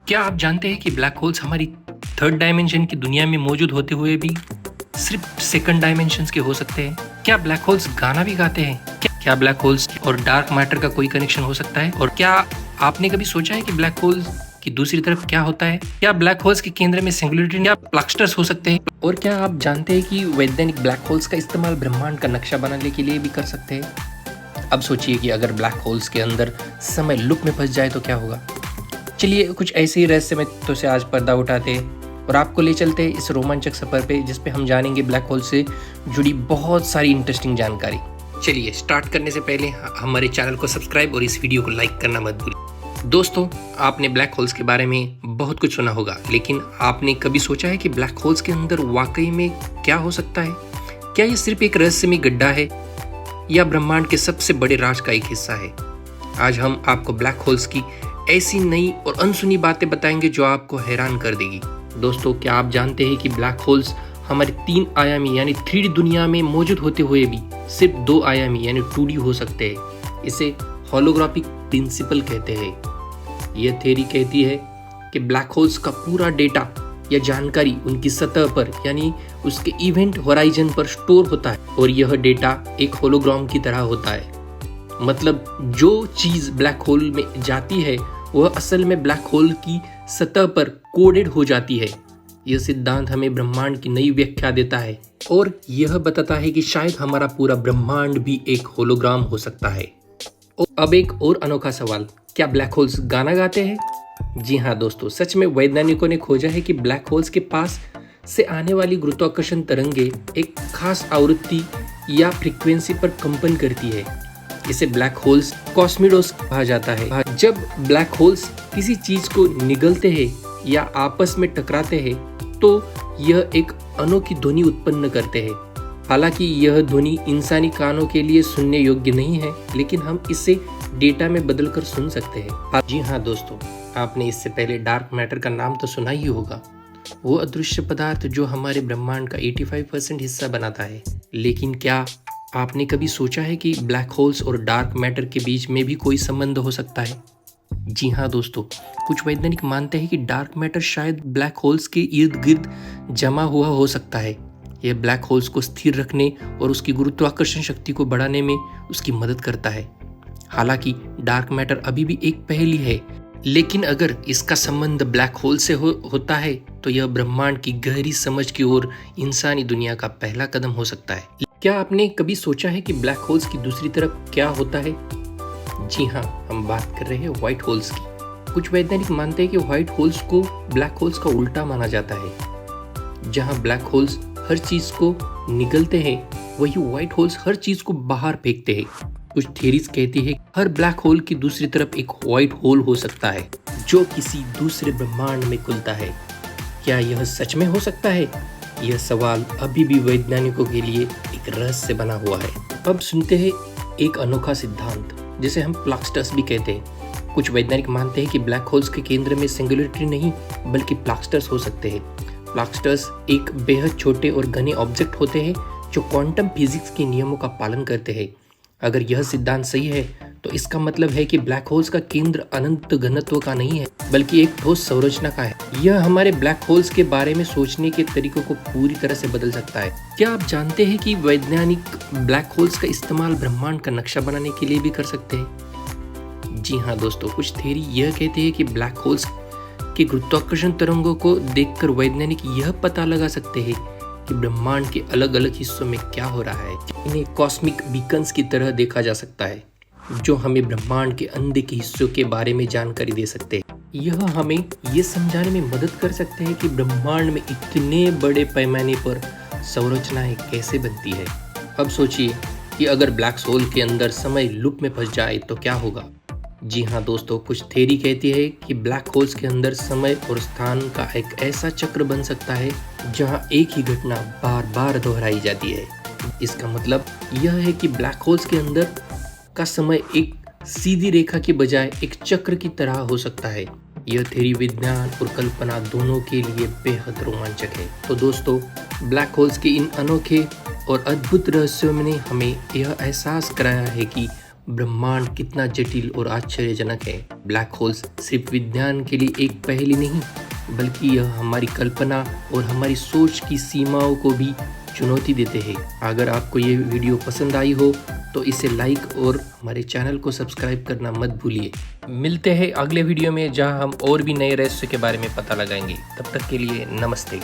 क्या आप जानते हैं कि ब्लैक होल्स हमारी थर्ड डायमेंशन की दुनिया में मौजूद होते हुए भी सिर्फ सेकंड डायमेंशंस के हो सकते हैं? क्या ब्लैक होल्स गाना भी गाते हैं? क्या ब्लैक होल्स और डार्क मैटर का कोई कनेक्शन हो सकता है? और क्या आपने कभी सोचा है कि ब्लैक होल्स की दूसरी तरफ क्या होता है? क्या ब्लैक होल्स के केंद्र में सिंगुलरिटी या क्लस्टर्स हो सकते हैं? और क्या आप जानते हैं कि वैज्ञानिक ब्लैक होल्स का इस्तेमाल ब्रह्मांड का नक्शा बनाने के लिए भी कर सकते हैं? अब सोचिए कि अगर ब्लैक होल्स के अंदर समय लूप में फंस जाए तो क्या होगा। चलिए कुछ ऐसे ही रहस्यमय तथ्यों से आज पर्दा उठाते हैं और आपको ले चलते हैं इस रोमांचक सफर पे, जिस पे हम जानेंगे ब्लैक होल से जुड़ी बहुत सारी इंटरेस्टिंग जानकारी। चलिए स्टार्ट करने से पहले हमारे चैनल को सब्सक्राइब और इस वीडियो को लाइक करना मत भूलिए। दोस्तों, आपने ब्लैक होल्स के बारे में बहुत कुछ सुना होगा, लेकिन आपने कभी सोचा है कि ब्लैक होल्स के अंदर वाकई में क्या हो सकता है? क्या ये सिर्फ एक रहस्यमय गड्ढा है या ब्रह्मांड के सबसे बड़े राज का एक हिस्सा है? आज हम आपको ब्लैक होल्स की ऐसी नई और अनसुनी बातें बताएंगे जो आपको हैरान कर देगी। दोस्तों, क्या आप जानते हैं कि ब्लैक होल्स हमारे 3 आयामी यानी 3D दुनिया में मौजूद होते हुए भी सिर्फ 2 आयामी यानी 2D हो सकते हैं? इसे होलोग्राफिक प्रिंसिपल कहते हैं। यह थ्योरी कहती है कि ब्लैक होल्स का पूरा डेटा या जानकारी उनकी सतह पर यानी उसके इवेंट होराइजन पर स्टोर होता है और यह डेटा एक होलोग्राम की तरह होता है। मतलब जो चीज ब्लैक होल में जाती है वह असल में ब्लैक होल की सतह पर कोडेड हो जाती है। यह सिद्धांत हमें ब्रह्मांड की नई व्याख्या देता है और यह बताता है कि शायद हमारा पूरा ब्रह्मांड भी एक होलोग्राम हो सकता है। अब एक और अनोखा सवाल, क्या ब्लैक होल्स गाना गाते हैं? जी हाँ दोस्तों, सच में वैज्ञानिकों ने खोजा है कि ब्लैक होल्स के पास से आने वाली गुरुत्वाकर्षण तरंगे एक खास आवृत्ति या फ्रीक्वेंसी पर कंपन करती है। इसे ब्लैक होल्स कॉस्मिडोस कहा जाता है। जब ब्लैक होल्स किसी चीज को निगलते हैं या आपस में टकराते हैं तो यह एक अनोखी ध्वनि उत्पन्न करते हैं। हालांकि यह ध्वनि इंसानी कानों के लिए सुनने योग्य नहीं है, लेकिन हम इसे डेटा में बदलकर सुन सकते हैं। जी हाँ दोस्तों, आपने इससे पहले डार्क मैटर का नाम तो सुना ही होगा। वो अदृश्य पदार्थ जो हमारे ब्रह्मांड का 85% हिस्सा बनाता है। लेकिन क्या आपने कभी सोचा है कि ब्लैक होल्स और डार्क मैटर के बीच में भी कोई संबंध हो सकता है? जी हाँ दोस्तों, कुछ वैज्ञानिक मानते हैं कि डार्क मैटर शायद ब्लैक होल्स के इर्द गिर्द जमा हुआ हो सकता है। यह ब्लैक होल्स को स्थिर रखने और उसकी गुरुत्वाकर्षण शक्ति को बढ़ाने में उसकी मदद करता है। हालांकि डार्क मैटर अभी भी एक पहेली है, लेकिन अगर इसका संबंध ब्लैक होल से होता है तो यह ब्रह्मांड की गहरी समझ की ओर इंसानी दुनिया का पहला कदम हो सकता है। क्या आपने कभी सोचा है कि ब्लैक होल्स की दूसरी तरफ क्या होता है? जी हाँ, हम बात कर रहे हैं व्हाइट होल्स की। कुछ वैज्ञानिक मानते हैं कि व्हाइट होल्स को ब्लैक होल्स का उल्टा माना जाता है। जहाँ ब्लैक होल्स हर चीज को निगलते हैं, वही व्हाइट होल्स हर चीज को बाहर फेंकते हैं। कुछ थ्योरीज कहती है हर ब्लैक होल की दूसरी तरफ एक व्हाइट होल हो सकता है जो किसी दूसरे ब्रह्मांड में खुलता है। क्या यह सच में हो सकता है? यह सवाल अभी भी वैज्ञानिकों के लिए एक रहस्य बना हुआ है। अब सुनते हैं एक अनोखा सिद्धांत जिसे हम प्लक्स्टर्स भी कहते हैं। कुछ वैज्ञानिक मानते हैं कि ब्लैक होल्स के केंद्र में सिंगुलरिटी नहीं बल्कि प्लक्स्टर्स हो सकते हैं। प्लक्स्टर्स एक बेहद छोटे और घने ऑब्जेक्ट होते हैं जो क्वांटम फिजिक्स के नियमों का पालन करते हैं। अगर यह सिद्धांत सही है तो इसका मतलब है कि ब्लैक होल्स का केंद्र अनंत घनत्व का नहीं है बल्कि एक ठोस संरचना का है। यह हमारे ब्लैक होल्स के बारे में सोचने के तरीकों को पूरी तरह से बदल सकता है। क्या आप जानते हैं कि वैज्ञानिक ब्लैक होल्स का इस्तेमाल ब्रह्मांड का नक्शा बनाने के लिए भी कर सकते हैं? जी हाँ दोस्तों, कुछ थ्योरी यह कहती है कि ब्लैक होल्स के गुरुत्वाकर्षण तरंगों को देखकर वैज्ञानिक यह पता लगा सकते हैं कि ब्रह्मांड के अलग अलग हिस्सों में क्या हो रहा है। इन्हें कॉस्मिक बीकन्स की तरह देखा जा सकता है जो हमें ब्रह्मांड के अंदर के हिस्सों के बारे में जानकारी दे सकते हैं। यह हमें ये समझाने में मदद कर सकते हैं कि ब्रह्मांड में इतने बड़े पैमाने पर संरचनाएं कैसे बनती है। अब सोचिए कि अगर ब्लैक होल के अंदर समय लूप में फंस जाए तो क्या होगा। जी हाँ दोस्तों, कुछ थ्योरी कहती है कि ब्लैक होल्स के अंदर समय और स्थान का एक ऐसा चक्र बन सकता है जहां एक ही घटना बार बार दोहराई जाती है। इसका मतलब यह है कि ब्लैक होल्स के अंदर का समय एक सीधी रेखा के बजाय एक चक्र की तरह हो सकता है। यह थ्योरी विज्ञान और कल्पना दोनों के लिए बेहद रोमांचक है। तो दोस्तों, ब्लैक होल्स के इन अनोखे और अद्भुत रहस्यों ने हमें यह एहसास कराया है कि ब्रह्मांड कितना जटिल और आश्चर्यजनक है। ब्लैक होल्स सिर्फ विज्ञान के लिए एक पहेली नहीं, बल्कि यह हमारी कल्पना और हमारी सोच की सीमाओं को भी चुनौती देते हैं। अगर आपको ये वीडियो पसंद आई हो तो इसे लाइक और हमारे चैनल को सब्सक्राइब करना मत भूलिए। मिलते हैं अगले वीडियो में, जहां हम और भी नए रहस्य के बारे में पता लगाएंगे। तब तक के लिए नमस्ते।